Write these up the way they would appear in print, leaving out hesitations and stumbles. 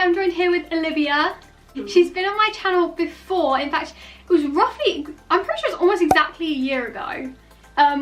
I'm joined here with Olivia. She's been on my channel before. In fact, it was roughly, I'm pretty sure it's almost exactly a year ago.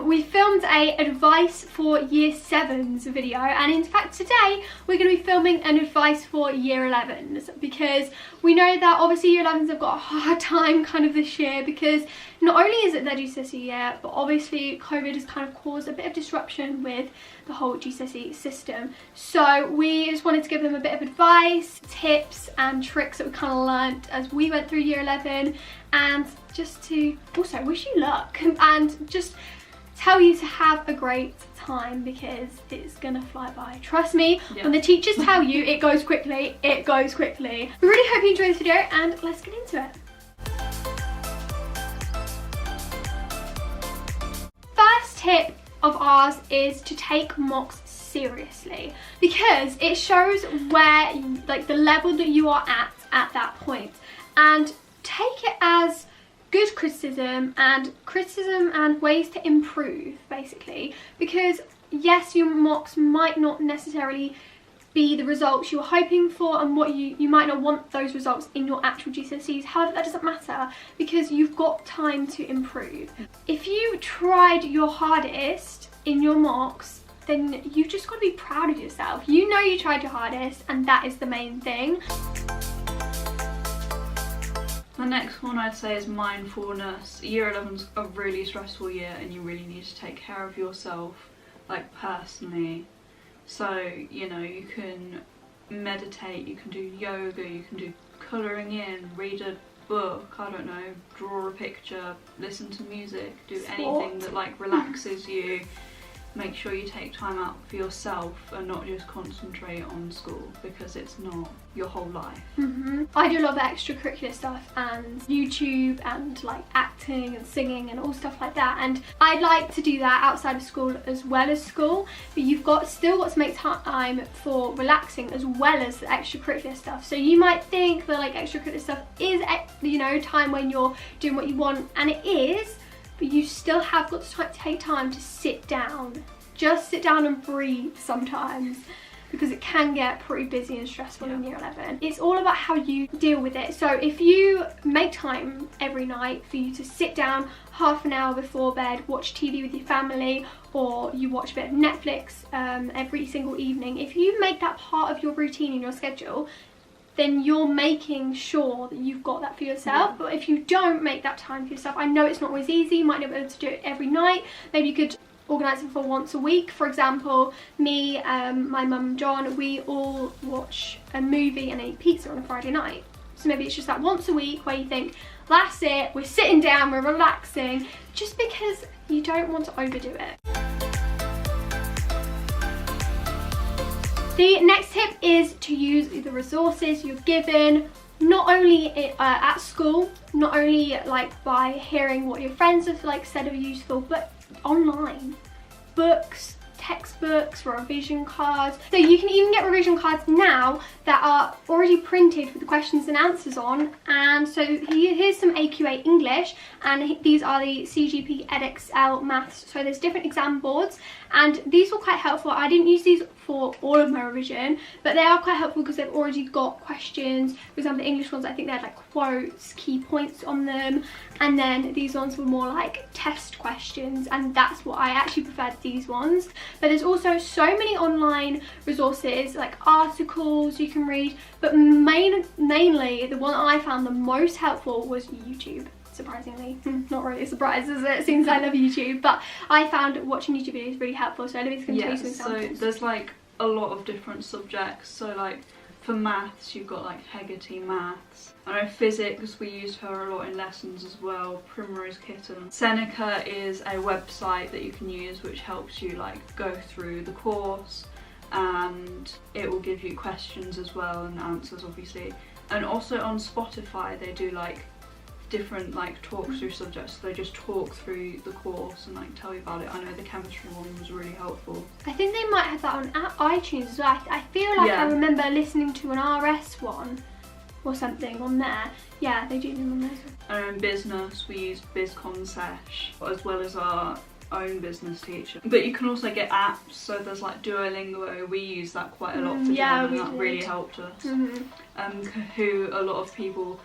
We filmed a advice for year 7s video, and in fact today we're going to be filming an advice for year 11s, because we know that obviously year 11s have got a hard time kind of this year, because not only is it their GCSE year, but obviously COVID has kind of caused a bit of disruption with the whole GCSE system. So we just wanted to give them a bit of advice, tips and tricks that we kind of learnt as we went through year 11, and just to also wish you luck and just tell you to have a great time, because it's gonna fly by. Trust me, when the teachers tell you it goes quickly, it goes quickly. We really hope you enjoy this video, and let's get into it. First tip of ours is to take mocks seriously, because it shows where, like, the level that you are at that point, and take it as good criticism and ways to improve, basically, because yes, your mocks might not necessarily be the results you were hoping for, and what you might not want those results in your actual GCSEs. However, that doesn't matter, because you've got time to improve. If you tried your hardest in your mocks, then you've just got to be proud of yourself. You know you tried your hardest, and that is the main thing. The next one I'd say is mindfulness. Year 11's a really stressful year, and you really need to take care of yourself, like personally. So, you know, you can meditate, you can do yoga, you can do colouring in, read a book, I don't know, draw a picture, listen to music, do anything that like relaxes you. Make sure you take time out for yourself and not just concentrate on school, because it's not your whole life. I do a lot of extracurricular stuff and YouTube and like acting and singing and all stuff like that, and I'd like to do that outside of school as well as school, but you've still got to make time for relaxing as well as the extracurricular stuff. So you might think that like extracurricular stuff is, you know, time when you're doing what you want, and it is, but you still have got to take time to sit down. Just sit down and breathe sometimes, because it can get pretty busy and stressful in year 11. It's all about how you deal with it. So if you make time every night for you to sit down half an hour before bed, watch TV with your family, or you watch a bit of Netflix every single evening, if you make that part of your routine in your schedule, then you're making sure that you've got that for yourself. But if you don't make that time for yourself, I know it's not always easy, you might not be able to do it every night. Maybe you could organise it for once a week. For example, me, my mum and John, we all watch a movie and eat pizza on a Friday night. So maybe it's just that once a week where you think, that's it, we're sitting down, we're relaxing, just because you don't want to overdo it. The next tip is to use the resources you're given, not only at school, not only like by hearing what your friends have like said are useful, but online. Books, textbooks, revision cards. So you can even get revision cards now that are already printed with the questions and answers on. And so here's some AQA English, and these are the CGP EdXL Maths. So there's different exam boards, and these were quite helpful. I didn't use these for all of my revision, but they are quite helpful because they've already got questions. For example, the English ones, I think they had like quotes, key points on them, and then these ones were more like test questions, and that's what I actually preferred, these ones. But there's also so many online resources, like articles you can read, but mainly the one I found the most helpful was YouTube. Surprisingly, not really a surprise, is it? Since I love YouTube, but I found watching YouTube videos really helpful. So Olivia's going to tell you some examples. So there's like a lot of different subjects. So like for maths, you've got like Hegarty Maths. I know physics, we used her a lot in lessons as well. Primrose Kitten. Seneca is a website that you can use which helps you like go through the course, and it will give you questions as well and answers, obviously. And also on Spotify they do like different like talks through subjects, so they just talk through the course and like tell you about it. I know the chemistry one was really helpful. I think they might have that on iTunes as well. I feel like I remember listening to an RS one or something on there. Yeah, they do them on there. And in business we use BizConsesh, as well as our own business teacher. But you can also get apps, so there's like Duolingo, we use that quite a lot for German, and that really helped us. Kahoot, a lot of people,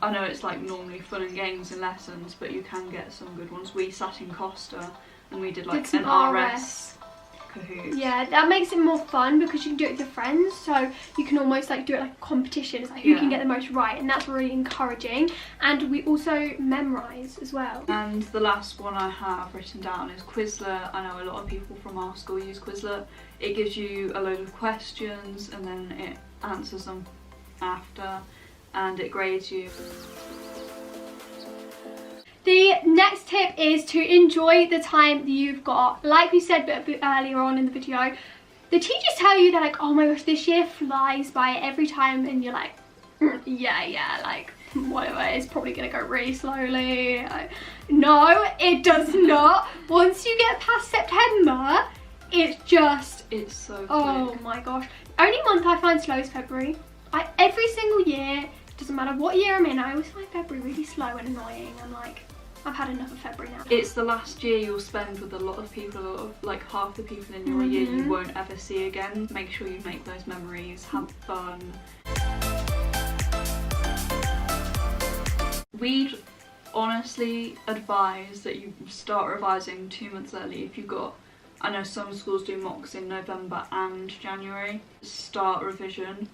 I know it's like normally fun and games and lessons, but you can get some good ones. We sat in Costa and we did like an RS Kahoot. Yeah, that makes it more fun because you can do it with your friends, so you can almost like do it like a competition. It's like who can get the most right, and that's really encouraging. And we also memorise as well. And the last one I have written down is Quizlet. I know a lot of people from our school use Quizlet. It gives you a load of questions and then it answers them after, and it grades you. The next tip is to enjoy the time that you've got. Like we said a bit earlier on in the video, the teachers tell you, they're like, oh my gosh, this year flies by every time, and you're like, yeah, like whatever, it's probably gonna go really slowly. No, it does not. Once you get past September, it's so quick. Oh my gosh. Only month I find slow is February. Every single year, doesn't matter what year I'm in, I always find February really slow and annoying. I'm like, I've had enough of February now. It's the last year you'll spend with a lot of people, like half the people in your year you won't ever see again. Make sure you make those memories, have fun. We'd honestly advise that you start revising 2 months early if you've got, I know some schools do mocks in November and January. Start revision.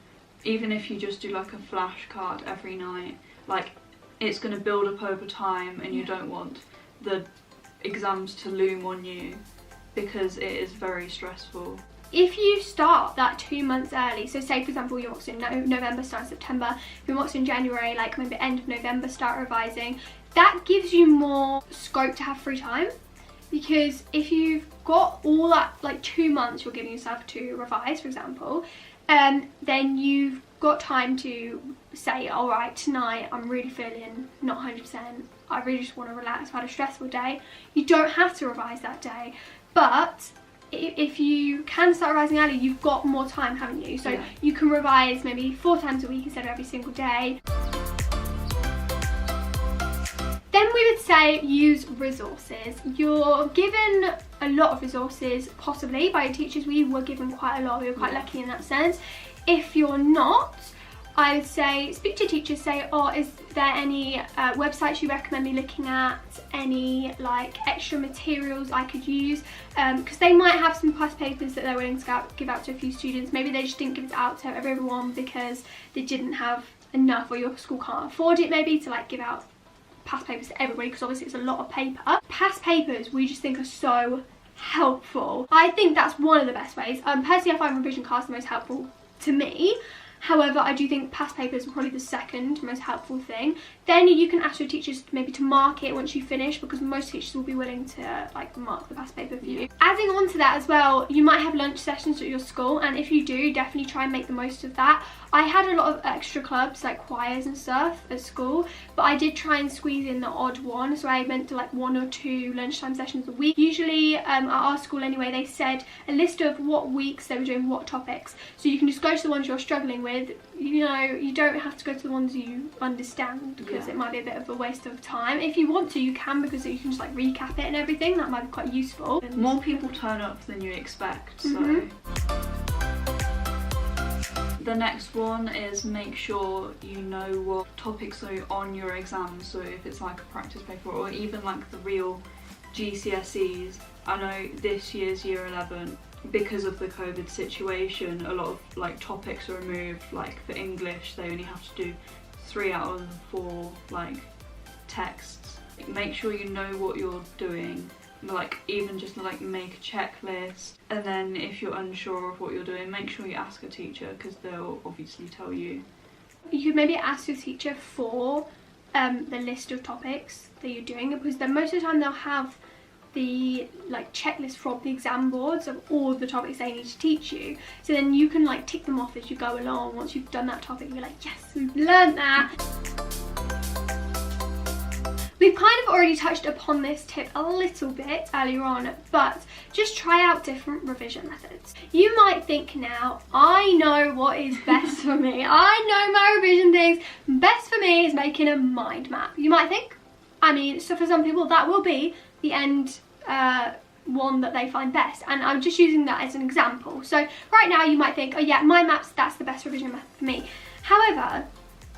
Even if you just do like a flashcard every night, like it's going to build up over time, and you don't want the exams to loom on you because it is very stressful. If you start that 2 months early, so say for example your mock's in November, start in September, your mock's in January, like maybe end of November start revising, that gives you more scope to have free time. Because if you've got all that, like 2 months you're giving yourself to revise, for example, then you've got time to say, all right, tonight I'm really feeling not 100%, I really just want to relax, I've had a stressful day. You don't have to revise that day, but if you can start revising early, you've got more time, haven't you? So you can revise maybe 4 times a week instead of every single day. Then we would say use resources. You're given a lot of resources, possibly by your teachers. We were given quite a lot, we were quite lucky in that sense. If you're not, I would say speak to your teachers, say, oh, is there any websites you recommend me looking at, any like extra materials I could use, because they might have some past papers that they're willing to give out to a few students. Maybe they just didn't give it out to everyone because they didn't have enough, or your school can't afford it maybe to like give out past papers to everybody, because obviously it's a lot of paper. Past papers we just think are so helpful. I think that's one of the best ways. Personally I find revision cards the most helpful to me. However, I do think past papers are probably the second most helpful thing. Then you can ask your teachers maybe to mark it once you finish, because most teachers will be willing to like mark the past paper for you. Adding on to that as well, you might have lunch sessions at your school, and if you do, definitely try and make the most of that. I had a lot of extra clubs like choirs and stuff at school, but I did try and squeeze in the odd one, so I went to like 1 or 2 lunchtime sessions a week. Usually at our school anyway, they said a list of what weeks they were doing what topics, so you can just go to the ones you're struggling with. You know, you don't have to go to the ones you understand, because it might be a bit of a waste of time. If you want to, you can, because you can just like recap it and everything. That might be quite useful. More people turn up than you expect, so the next one is make sure you know what topics are on your exams. So if it's like a practice paper, or even like the real GCSEs. I know this year's year 11, because of the COVID situation, a lot of like topics are removed. Like for English, they only have to do 3 out of 4 like texts. Make sure you know what you're doing, like even just like make a checklist. And then if you're unsure of what you're doing, make sure you ask a teacher, because they'll obviously tell you. You could maybe ask your teacher for the list of topics that you're doing, because then most of the time they'll have the like checklist from the exam boards of all the topics they need to teach you, so then you can like tick them off as you go along. Once you've done that topic, you're like, yes, we've learned that. We've kind of already touched upon this tip a little bit earlier on, but just try out different revision methods. You might think now, I know what is best for me. I know my revision things. Best for me is making a mind map. You might think, I mean, so for some people that will be the end one that they find best, and I'm just using that as an example. So right now you might think, oh yeah, mind maps, that's the best revision method for me. However,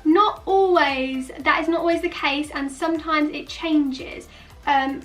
not always, that is not always the case, and sometimes it changes.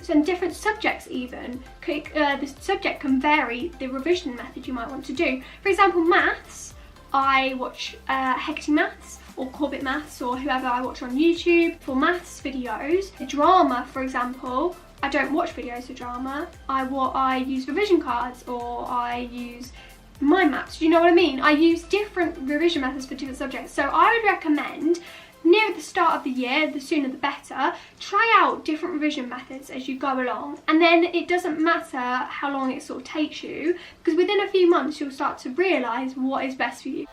Some different subjects even, the subject can vary the revision method you might want to do. For example, maths, I watch Hecate Maths or Corbett Maths or whoever I watch on YouTube for maths videos. Drama, for example, I don't watch videos for drama. I use revision cards, or I use mind maps. Do you know what I mean? I use different revision methods for different subjects. So I would recommend, near the start of the year, the sooner the better, try out different revision methods as you go along. And then it doesn't matter how long it sort of takes you, because within a few months you'll start to realise what is best for you.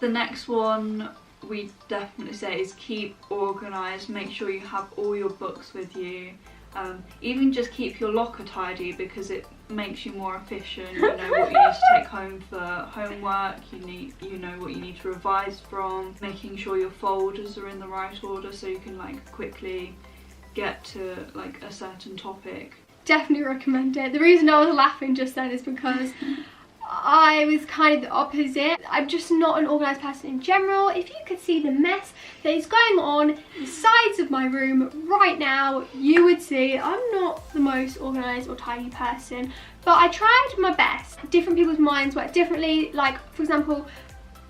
The next one we definitely say is keep organised. Make sure you have all your books with you. Even just keep your locker tidy, because it makes you more efficient. You know what you need to take home for homework, you know what you need to revise from, making sure your folders are in the right order so you can like quickly get to like a certain topic. Definitely recommend it. The reason I was laughing just then is because I was kind of the opposite. I'm just not an organised person in general. If you could see the mess that is going on in the sides of my room right now, you would see I'm not the most organised or tidy person, but I tried my best. Different people's minds work differently. Like, for example,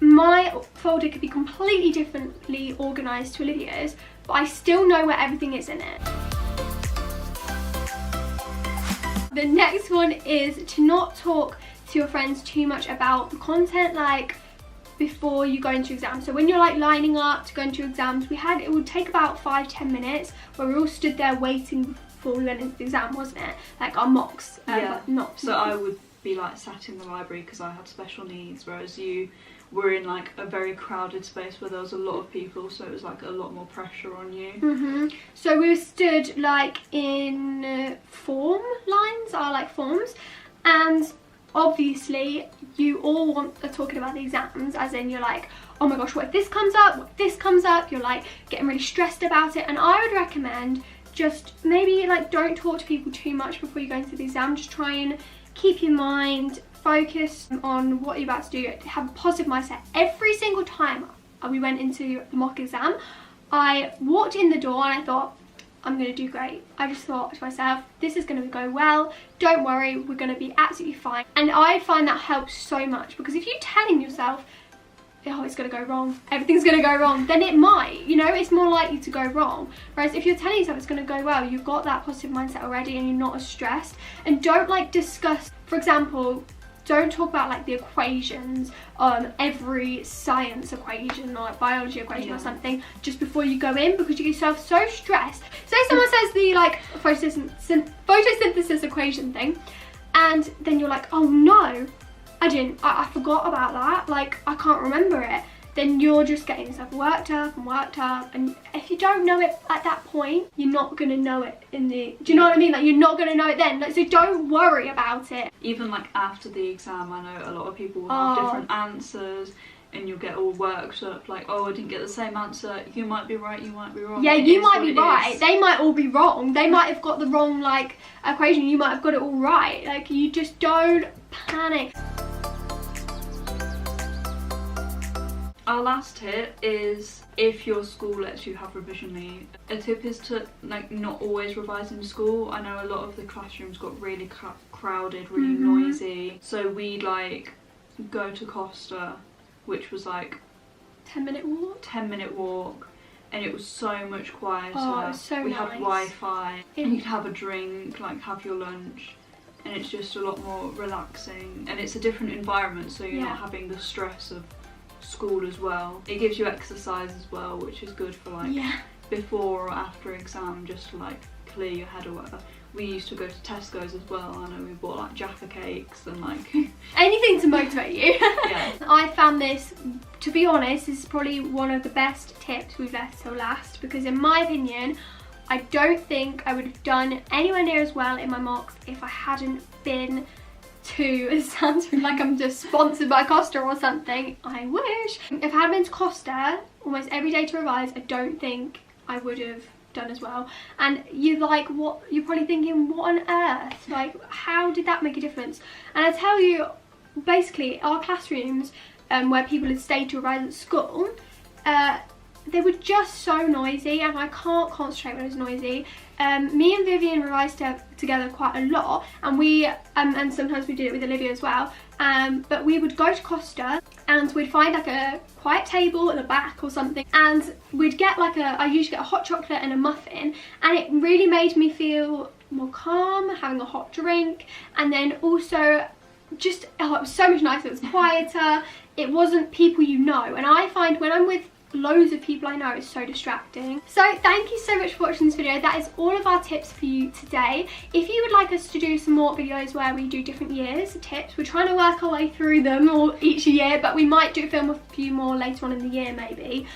my folder could be completely differently organised to Olivia's, but I still know where everything is in it. The next one is to not talk to your friends too much about the content, like before you go into exams. So when you're like lining up to go into exams, it would take about 5-10 minutes where we all stood there waiting before we went into the exam, wasn't it? Like our mocks. Yeah. Not so I would be like sat in the library because I had special needs, whereas you were in like a very crowded space where there was a lot of people, so it was like a lot more pressure on you. So we were stood like in form lines, like forms, and obviously you all are talking about the exams, as in you're like, oh my gosh, what if this comes up, what if this comes up, you're like getting really stressed about it. And I would recommend just maybe like don't talk to people too much before you go into the exam. Just try and keep your mind focused on what you're about to do. Have a positive mindset. Every single time we went into the mock exam, I walked in the door and I thought, I'm going to do great. I just thought to myself, this is going to go well, don't worry, we're going to be absolutely fine. And I find that helps so much, because if you're telling yourself, oh, it's going to go wrong, everything's going to go wrong, then it might, you know, it's more likely to go wrong. Whereas if you're telling yourself it's going to go well, you've got that positive mindset already and you're not as stressed. And don't like discuss, for example, don't talk about like the equations, every science equation or like biology equation or something just before you go in, because you get yourself so stressed. Say someone says the like photosynthesis equation thing, and then you're like, oh no, I forgot about that, like I can't remember it. Then you're just getting yourself worked up, and if you don't know it at that point, you're not gonna know it in the, do you know what I mean? Like you're not gonna know it then, like, so don't worry about it. Even like after the exam, I know a lot of people will have different answers, and you'll get all worked up, like, oh, I didn't get the same answer, you might be right, you might be wrong. Yeah, you might be right, they might all be wrong, they might have got the wrong like equation, you might have got it all right. Like, you just don't panic. Our last tip is, if your school lets you have revision leave, a tip is to like not always revise in school. I know a lot of the classrooms got really crowded, really noisy, so we'd like go to Costa, which was like 10-minute walk, and it was so much quieter. Oh, it was so we nice. had Wi-Fi, and you could have a drink, like have your lunch, and it's just a lot more relaxing, and it's a different environment, so you're not having the stress of school as well. It gives you exercise as well, which is good for like before or after exam, just to like clear your head or whatever. We used to go to Tesco's as well. I know we bought like Jaffa cakes and like anything to motivate you. Yeah. I found this, to be honest, this is probably one of the best tips we've left till last, because in my opinion, I don't think I would have done anywhere near as well in my mocks if I hadn't been to, it sounds like I'm just sponsored by Costa or something, I wish. If I had been to Costa almost every day to revise, I don't think I would have done as well, and you're like, what, you're probably thinking, what on earth, like how did that make a difference? And I tell you, basically our classrooms where people had stayed to arrive at school, they were just so noisy, and I can't concentrate when it's noisy. Me and Vivian revised together quite a lot, and we and sometimes we did it with Olivia as well, but we would go to Costa and we'd find like a quiet table at the back or something, and we'd get like I usually get a hot chocolate and a muffin, and it really made me feel more calm having a hot drink. And then also just, oh, it was so much nicer, it was quieter, it wasn't people you know, and I find when I'm with loads of people I know, it's so distracting. So thank you so much for watching this video. That is all of our tips for you today. If you would like us to do some more videos where we do different years tips, we're trying to work our way through them all each year, but we might film a few more later on in the year maybe,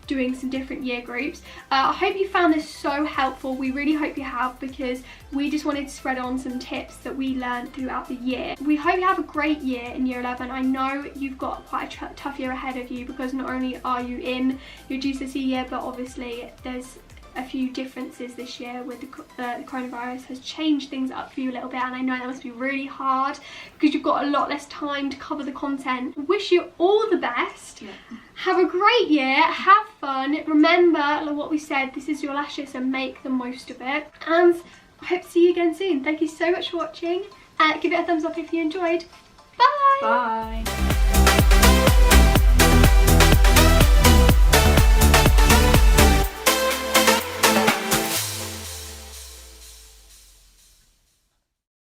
doing some different year groups. I hope you found this so helpful. We really hope you have, because we just wanted to spread on some tips that we learned throughout the year. We hope you have a great year in year 11. I know you've got quite a tough year ahead of you, because not only are you in your GCSE year, but obviously there's a few differences this year with the coronavirus has changed things up for you a little bit, and I know that must be really hard because you've got a lot less time to cover the content. Wish you all the best. Yeah. Have a great year, have fun, remember like what we said, this is your last year, so make the most of it, and I hope to see you again soon. Thank you so much for watching. Give it a thumbs up if you enjoyed. Bye! Bye!